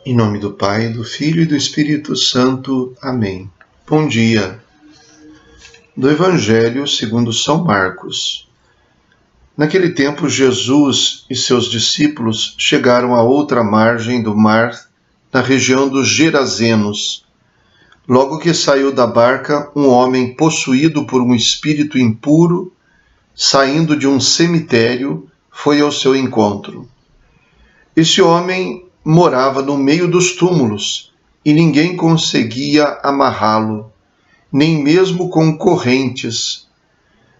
Em nome do Pai, do Filho e do Espírito Santo. Amém. Bom dia. Do Evangelho segundo São Marcos. Naquele tempo, Jesus e seus discípulos chegaram à outra margem do mar, na região dos Gerazenos. Logo que saiu da barca, um homem possuído por um espírito impuro, saindo de um cemitério, foi ao seu encontro. Esse homem morava no meio dos túmulos e ninguém conseguia amarrá-lo, nem mesmo com correntes.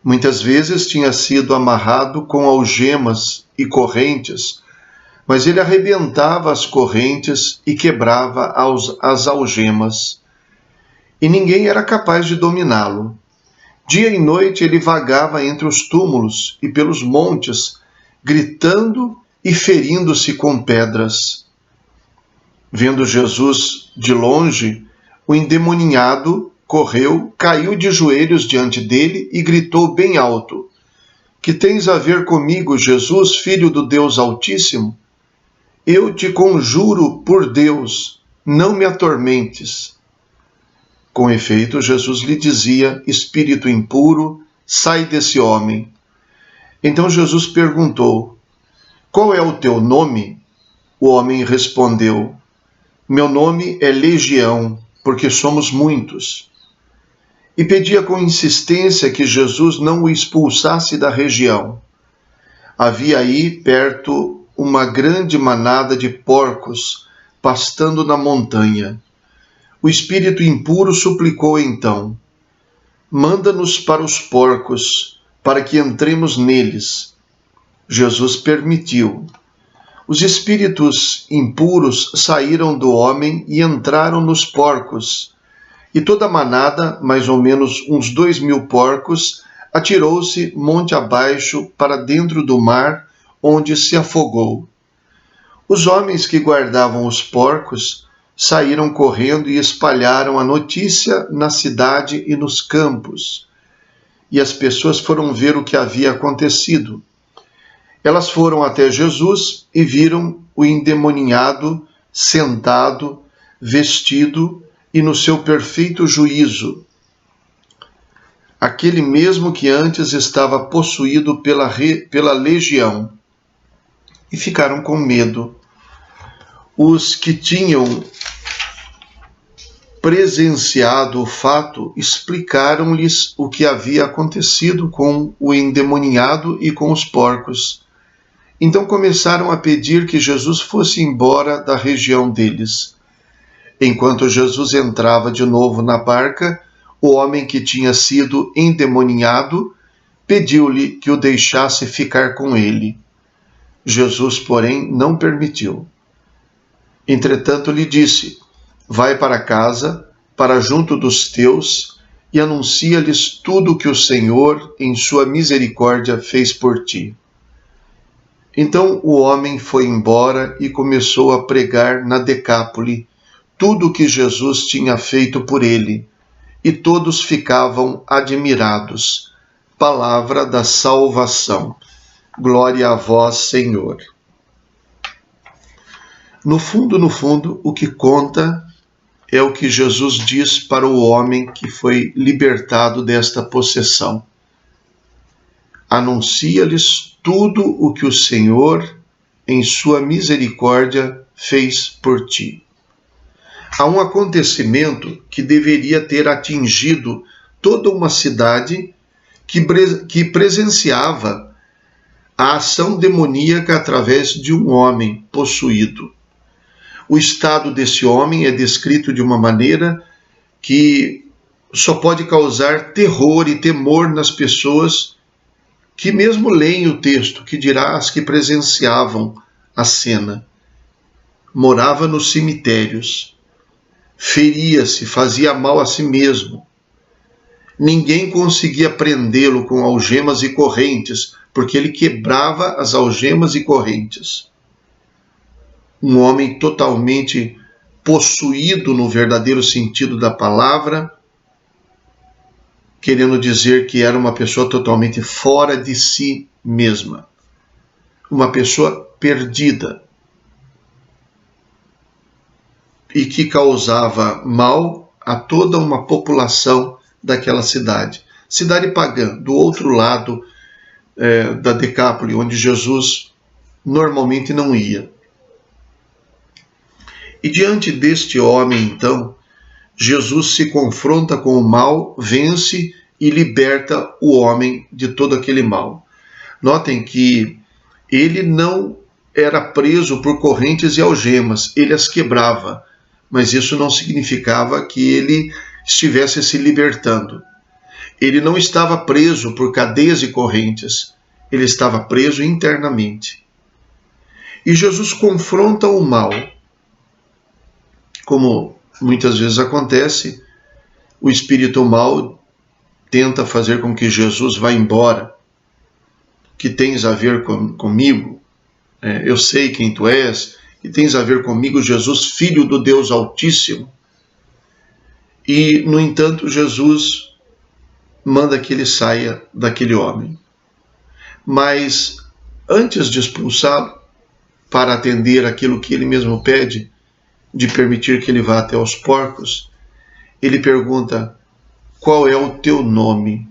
Muitas vezes tinha sido amarrado com algemas e correntes, mas ele arrebentava as correntes e quebrava as algemas, e ninguém era capaz de dominá-lo. Dia e noite ele vagava entre os túmulos e pelos montes, gritando e ferindo-se com pedras. Vendo Jesus de longe, o endemoniado correu, caiu de joelhos diante dele e gritou bem alto: Que tens a ver comigo, Jesus, filho do Deus Altíssimo? Eu te conjuro por Deus, não me atormentes. Com efeito, Jesus lhe dizia: Espírito impuro, sai desse homem. Então Jesus perguntou: Qual é o teu nome? O homem respondeu: Meu nome é Legião, porque somos muitos. E pedia com insistência que Jesus não o expulsasse da região. Havia aí perto uma grande manada de porcos pastando na montanha. O espírito impuro suplicou então: Manda-nos para os porcos, para que entremos neles. Jesus permitiu. Os espíritos impuros saíram do homem e entraram nos porcos. E toda a manada, mais ou menos uns 2.000 porcos, atirou-se monte abaixo para dentro do mar, onde se afogou. Os homens que guardavam os porcos saíram correndo e espalharam a notícia na cidade e nos campos. E as pessoas foram ver o que havia acontecido. Elas foram até Jesus e viram o endemoniado sentado, vestido e no seu perfeito juízo. Aquele mesmo que antes estava possuído pela legião. E ficaram com medo. Os que tinham presenciado o fato explicaram-lhes o que havia acontecido com o endemoniado e com os porcos. Então começaram a pedir que Jesus fosse embora da região deles. Enquanto Jesus entrava de novo na barca, o homem que tinha sido endemoniado pediu-lhe que o deixasse ficar com ele. Jesus, porém, não permitiu. Entretanto, lhe disse: Vai para casa, para junto dos teus, e anuncia-lhes tudo o que o Senhor, em sua misericórdia, fez por ti. Então o homem foi embora e começou a pregar na Decápole tudo o que Jesus tinha feito por ele, e todos ficavam admirados. Palavra da salvação. Glória a vós, Senhor. No fundo, o que conta é o que Jesus diz para o homem que foi libertado desta possessão. Anuncia-lhes tudo o que o Senhor, em sua misericórdia, fez por ti. Há um acontecimento que deveria ter atingido toda uma cidade que presenciava a ação demoníaca através de um homem possuído. O estado desse homem é descrito de uma maneira que só pode causar terror e temor nas pessoas que mesmo leem o texto, que dirá as que presenciavam a cena. Morava nos cemitérios, feria-se, fazia mal a si mesmo. Ninguém conseguia prendê-lo com algemas e correntes, porque ele quebrava as algemas e correntes. Um homem totalmente possuído no verdadeiro sentido da palavra, querendo dizer que era uma pessoa totalmente fora de si mesma, uma pessoa perdida. e que causava mal a toda uma população daquela cidade. Cidade pagã, do outro lado da Decápole, onde Jesus normalmente não ia. E diante deste homem, então, Jesus se confronta com o mal, vence e liberta o homem de todo aquele mal. Notem que ele não era preso por correntes e algemas, ele as quebrava, mas isso não significava que ele estivesse se libertando. Ele não estava preso por cadeias e correntes, ele estava preso internamente. E Jesus confronta o mal. Como muitas vezes acontece, o espírito mal tenta fazer com que Jesus vá embora. Que tens a ver comigo? Eu sei quem tu és, e tens a ver comigo, Jesus, Filho do Deus Altíssimo. E, no entanto, Jesus manda que ele saia daquele homem. Mas, antes de expulsá-lo, para atender aquilo que ele mesmo pede, de permitir que ele vá até os porcos, ele pergunta: qual é o teu nome?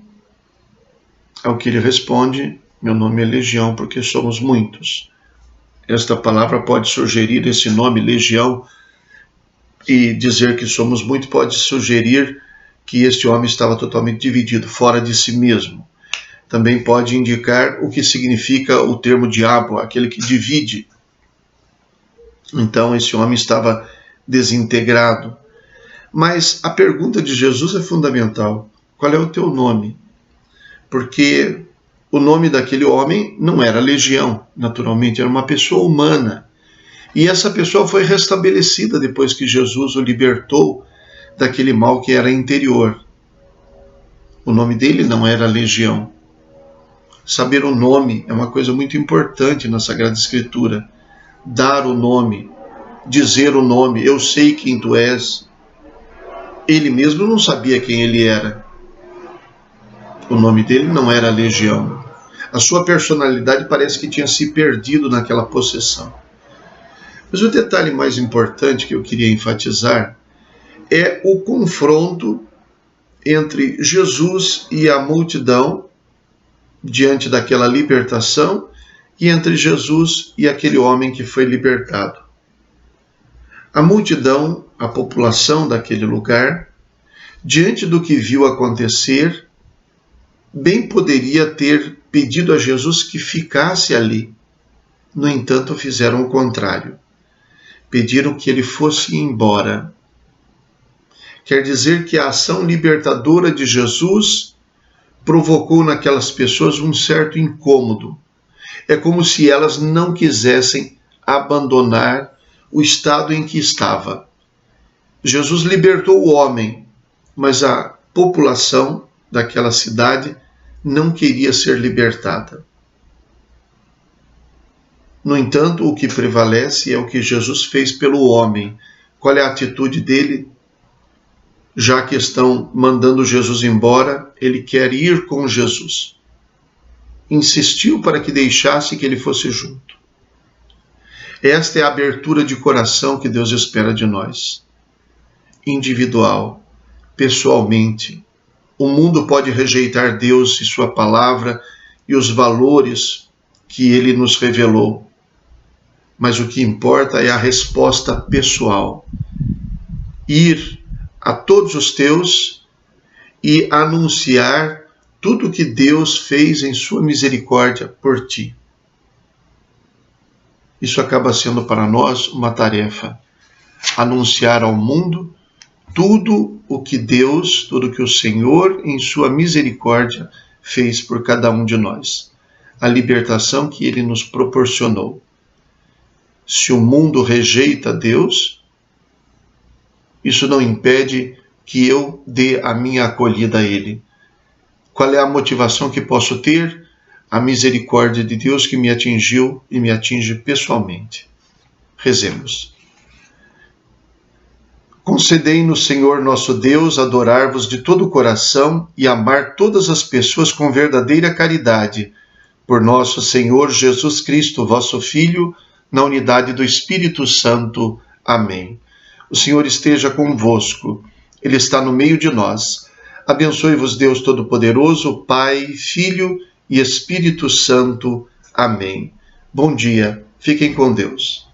Ao que ele responde: meu nome é Legião, porque somos muitos. Esta palavra pode sugerir, esse nome, Legião, e dizer que somos muitos, pode sugerir que este homem estava totalmente dividido, fora de si mesmo. Também pode indicar o que significa o termo diabo, aquele que divide. Então, esse homem estava desintegrado. Mas a pergunta de Jesus é fundamental: qual é o teu nome? Porque o nome daquele homem não era Legião, naturalmente, era uma pessoa humana. E essa pessoa foi restabelecida depois que Jesus o libertou daquele mal que era interior. O nome dele não era Legião. Saber o nome é uma coisa muito importante na Sagrada Escritura. Dar o nome, dizer o nome, eu sei quem tu és. Ele mesmo não sabia quem ele era. O nome dele não era Legião. A sua personalidade parece que tinha se perdido naquela possessão. Mas o detalhe mais importante que eu queria enfatizar é o confronto entre Jesus e a multidão diante daquela libertação e entre Jesus e aquele homem que foi libertado. A multidão, a população daquele lugar, diante do que viu acontecer, bem poderia ter pedido a Jesus que ficasse ali. No entanto, fizeram o contrário. Pediram que ele fosse embora. Quer dizer que a ação libertadora de Jesus provocou naquelas pessoas um certo incômodo. É como se elas não quisessem abandonar o estado em que estava. Jesus libertou o homem, mas a população daquela cidade não queria ser libertada. No entanto, o que prevalece é o que Jesus fez pelo homem. Qual é a atitude dele? Já que estão mandando Jesus embora, ele quer ir com Jesus. Insistiu para que deixasse que ele fosse junto. Esta é a abertura de coração que Deus espera de nós. Individual, pessoalmente. O mundo pode rejeitar Deus e sua palavra e os valores que ele nos revelou. Mas o que importa é a resposta pessoal. Ir a todos os teus e anunciar tudo o que Deus fez em sua misericórdia por ti. Isso acaba sendo para nós uma tarefa. Anunciar ao mundo tudo o que Deus, tudo o que o Senhor, em sua misericórdia, fez por cada um de nós. A libertação que ele nos proporcionou. Se o mundo rejeita Deus, isso não impede que eu dê a minha acolhida a ele. Qual é a motivação que posso ter? A misericórdia de Deus que me atingiu e me atinge pessoalmente. Rezemos. Concedei-nos, Senhor nosso Deus, adorar-vos de todo o coração e amar todas as pessoas com verdadeira caridade. Por nosso Senhor Jesus Cristo, vosso Filho, na unidade do Espírito Santo. Amém. O Senhor esteja convosco, Ele está no meio de nós. Abençoe-vos Deus Todo-Poderoso, Pai, Filho e Espírito Santo. Amém. Bom dia, fiquem com Deus.